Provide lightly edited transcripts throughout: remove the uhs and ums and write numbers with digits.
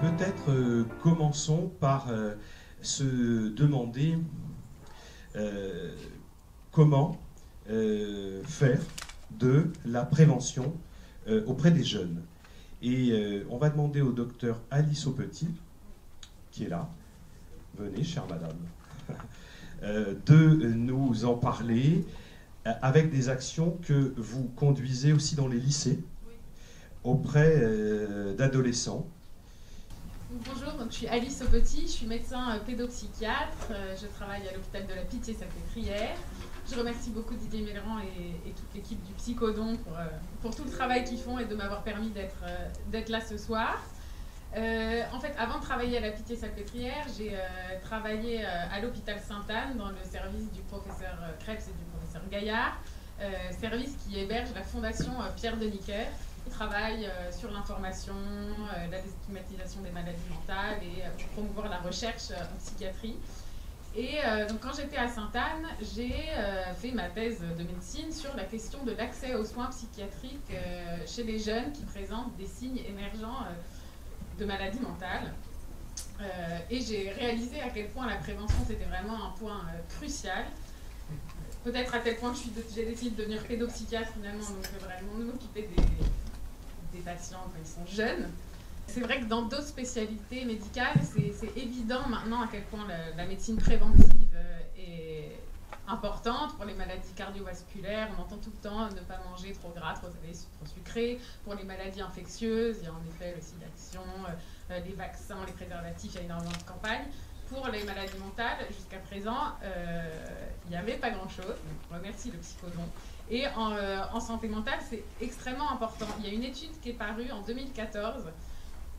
Peut-être commençons par se demander comment faire de la prévention auprès des jeunes. Et on va demander au docteur Alice Aupetit, qui est là, venez, chère madame, de nous en parler avec des actions que vous conduisez aussi dans les lycées auprès d'adolescents. Bonjour, donc je suis Alice Aupetit, je suis médecin pédopsychiatre, je travaille à l'hôpital de la Pitié-Salpêtrière. Je remercie beaucoup Didier Mélran et toute l'équipe du Psychodon pour tout le travail qu'ils font et de m'avoir permis d'être là ce soir. En fait, avant de travailler à la Pitié-Salpêtrière, j'ai travaillé à l'hôpital Sainte-Anne dans le service du professeur Krebs et du professeur Gaillard, service qui héberge la fondation Pierre Deniker, qui travaille sur l'information, la déstigmatisation des maladies mentales et pour promouvoir la recherche en psychiatrie. Et donc quand j'étais à Sainte-Anne, j'ai fait ma thèse de médecine sur la question de l'accès aux soins psychiatriques chez les jeunes qui présentent des signes émergents de maladies mentales. Et j'ai réalisé à quel point la prévention c'était vraiment un point crucial. Peut-être à tel point que j'ai décidé de devenir pédopsychiatre finalement, donc vraiment m'occuper des patients quand ils sont jeunes. C'est vrai que dans d'autres spécialités médicales, c'est évident maintenant à quel point la médecine préventive est importante pour les maladies cardiovasculaires. On entend tout le temps ne pas manger trop gras, trop salé, trop sucré. Pour les maladies infectieuses, il y a en effet le sida d'action, les vaccins, les préservatifs, il y a énormément de campagnes. Pour les maladies mentales, jusqu'à présent, il n'y avait pas grand-chose. Donc, je remercie le Psychodon. Et en santé mentale, c'est extrêmement important. Il y a une étude qui est parue en 2014,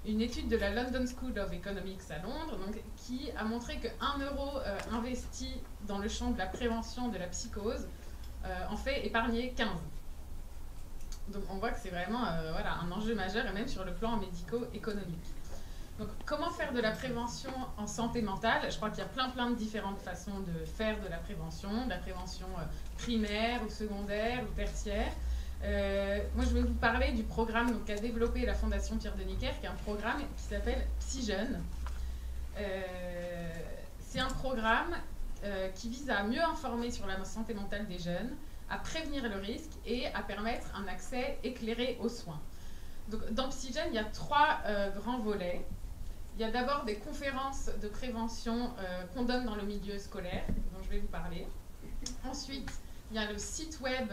une étude de la London School of Economics à Londres, donc, qui a montré que 1 euro investi dans le champ de la prévention de la psychose en fait épargner 15. Donc on voit que c'est vraiment voilà, un enjeu majeur, et même sur le plan médico-économique. Donc, comment faire de la prévention en santé mentale? Je crois qu'il y a plein de différentes façons de faire de la prévention primaire ou secondaire ou tertiaire. Moi, je vais vous parler du programme qu'a développé la Fondation Pierre Deniker, qui est un programme qui s'appelle PsyJeune. C'est un programme qui vise à mieux informer sur la santé mentale des jeunes, à prévenir le risque et à permettre un accès éclairé aux soins. Donc, dans PsyJeune, il y a 3 grands volets. Il y a d'abord des conférences de prévention qu'on donne dans le milieu scolaire, dont je vais vous parler. Ensuite, il y a le site web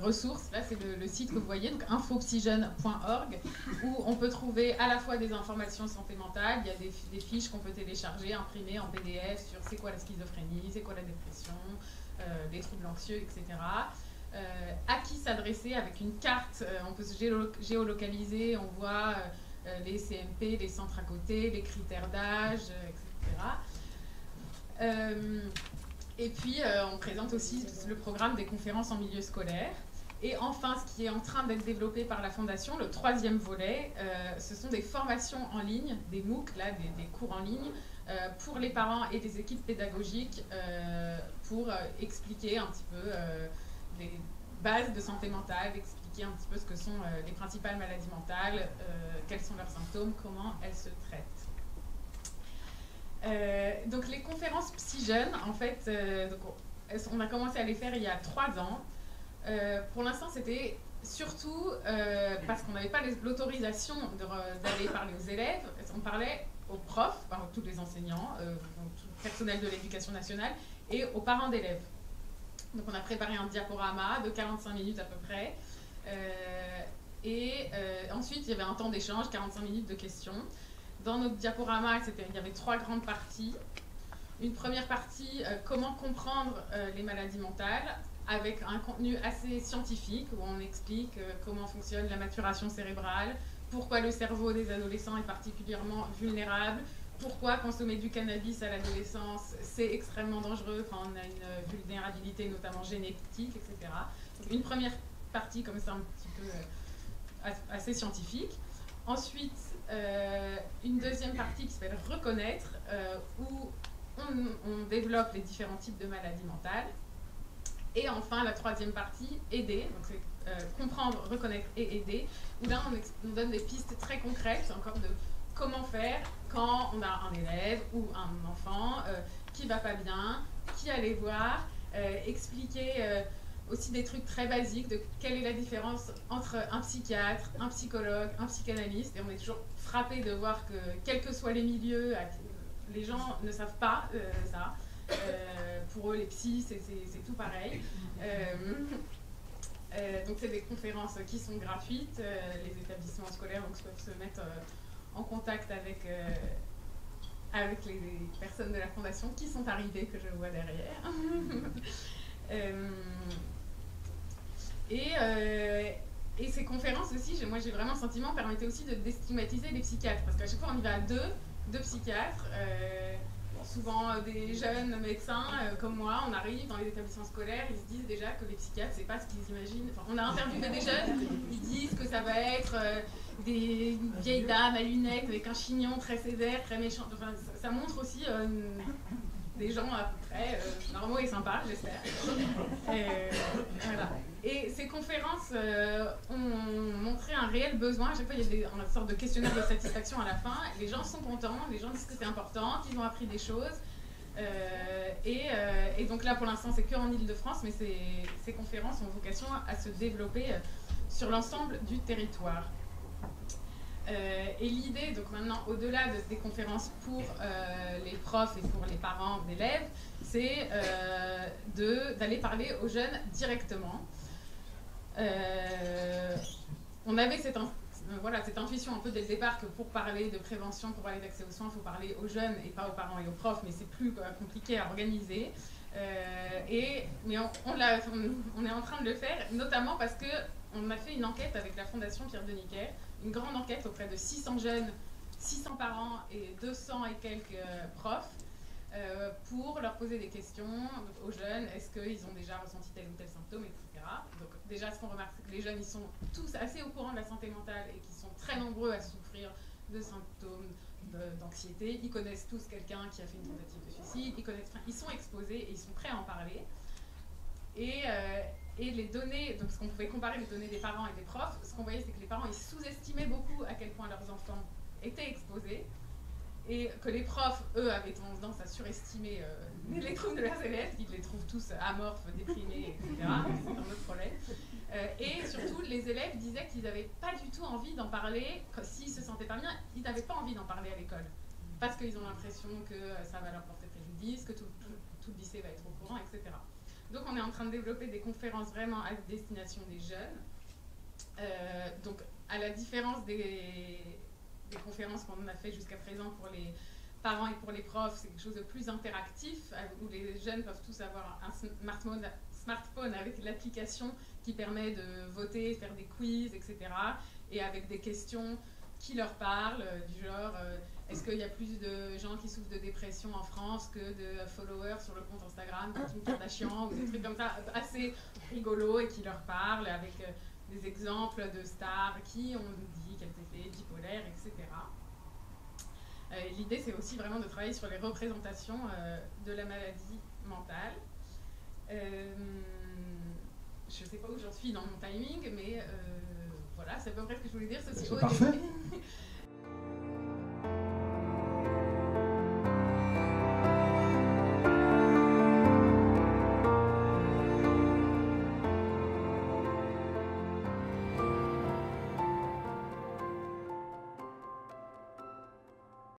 ressources, là c'est le site que vous voyez, donc infopsyjeune.org, où on peut trouver à la fois des informations santé mentale, il y a des fiches qu'on peut télécharger, imprimer en PDF sur c'est quoi la schizophrénie, c'est quoi la dépression, les troubles anxieux, etc. À qui s'adresser avec une carte, on peut se géolocaliser, on voit les CMP, les centres à côté, les critères d'âge, etc. Et puis, on présente aussi le programme des conférences en milieu scolaire. Et enfin, ce qui est en train d'être développé par la Fondation, le 3e volet, ce sont des formations en ligne, des MOOC, là, des cours en ligne, pour les parents et les équipes pédagogiques, pour expliquer un petit peu les bases de santé mentale, expliquer un petit peu ce que sont les principales maladies mentales, quels sont leurs symptômes, comment elles se traitent. Donc les conférences PsyJeune, en fait, on a commencé à les faire il y a 3 ans. Pour l'instant, c'était surtout parce qu'on n'avait pas l'autorisation d'aller parler aux élèves. On parlait aux profs, tous les enseignants, tout le personnel de l'éducation nationale, et aux parents d'élèves. Donc on a préparé un diaporama de 45 minutes à peu près. Ensuite, il y avait un temps d'échange, 45 minutes de questions. Dans notre diaporama, il y avait 3 grandes parties. Une première partie, comment comprendre les maladies mentales, avec un contenu assez scientifique, où on explique comment fonctionne la maturation cérébrale, pourquoi le cerveau des adolescents est particulièrement vulnérable, pourquoi consommer du cannabis à l'adolescence, c'est extrêmement dangereux, on a une vulnérabilité notamment génétique, etc. Donc, une première partie comme ça, un petit peu assez scientifique. Ensuite, une deuxième partie qui s'appelle Reconnaître, où on développe les différents types de maladies mentales. Et enfin, la 3e partie, Aider, donc c'est comprendre, reconnaître et aider, où là on donne des pistes très concrètes encore de comment faire quand on a un élève ou un enfant qui va pas bien, qui allait voir, expliquer aussi des trucs très basiques de quelle est la différence entre un psychiatre, un psychologue, un psychanalyste. Et on est toujours frappé de voir que, quels que soient les milieux, les gens ne savent pas ça. Pour eux, les psys, c'est tout pareil. Donc c'est des conférences qui sont gratuites. Les établissements scolaires donc, peuvent se mettre en contact avec les personnes de la fondation qui sont arrivées, que je vois derrière. Et ces conférences aussi, moi j'ai vraiment le sentiment, permettaient aussi de déstigmatiser les psychiatres. Parce qu'à chaque fois on y va à deux psychiatres. Souvent des jeunes médecins comme moi, on arrive dans les établissements scolaires, ils se disent déjà que les psychiatres, c'est pas ce qu'ils imaginent. Enfin, on a interviewé des jeunes, ils disent que ça va être des vieilles dames à lunettes avec un chignon très sévère, très méchant. Enfin, ça montre aussi des gens à peu près normaux et sympas, j'espère. Voilà. Et ces conférences ont montré un réel besoin. À chaque fois, il y a une sorte de questionnaire de satisfaction à la fin. Les gens sont contents, les gens disent que c'est important, qu'ils ont appris des choses. Et donc là, pour l'instant, c'est qu'en Île-de-France, mais ces conférences ont vocation à se développer sur l'ensemble du territoire. Et l'idée, donc maintenant, au-delà des conférences pour les profs et pour les parents d'élèves, c'est d'aller parler aux jeunes directement. On avait cette intuition un peu dès le départ que pour parler de prévention, pour parler d'accès aux soins, il faut parler aux jeunes et pas aux parents et aux profs, mais c'est plus compliqué à organiser. Mais on est en train de le faire, notamment parce qu'on a fait une enquête avec la Fondation Pierre Deniker, une grande enquête auprès de 600 jeunes, 600 parents et 200 et quelques profs, pour leur poser des questions aux jeunes. Est-ce qu'ils ont déjà ressenti tel ou tel symptôme, etc. Donc déjà, ce qu'on remarque, c'est que les jeunes, ils sont tous assez au courant de la santé mentale et qu'ils sont très nombreux à souffrir de symptômes d'anxiété. Ils connaissent tous quelqu'un qui a fait une tentative de suicide. Ils sont exposés et ils sont prêts à en parler. Et les données, donc ce qu'on pouvait comparer les données des parents et des profs, ce qu'on voyait, c'est que les parents, ils sous-estimaient beaucoup à quel point leurs enfants étaient exposés. Et que les profs, eux, avaient tendance à surestimer les troubles de leurs élèves, qu'ils les trouvent tous amorphes, déprimés, etc. C'est un autre problème. Et surtout, les élèves disaient qu'ils n'avaient pas du tout envie d'en parler. S'ils ne se sentaient pas bien, ils n'avaient pas envie d'en parler à l'école. Parce qu'ils ont l'impression que ça va leur porter préjudice, que tout le lycée va être au courant, etc. Donc on est en train de développer des conférences vraiment à destination des jeunes. Donc à la différence des conférences qu'on a fait jusqu'à présent pour les parents et pour les profs, c'est quelque chose de plus interactif, où les jeunes peuvent tous avoir un smartphone avec l'application qui permet de voter, faire des quiz, etc. Et avec des questions qui leur parlent, du genre est-ce qu'il y a plus de gens qui souffrent de dépression en France que de followers sur le compte Instagram de Kim Kardashian, ou des trucs comme ça assez rigolos et qui leur parlent avec des exemples de stars qui ont dit qu'elles étaient bipolaires, etc. L'idée, c'est aussi vraiment de travailler sur les représentations de la maladie mentale. Je ne sais pas où j'en suis dans mon timing, mais voilà, c'est à peu près ce que je voulais dire. C'est parfait.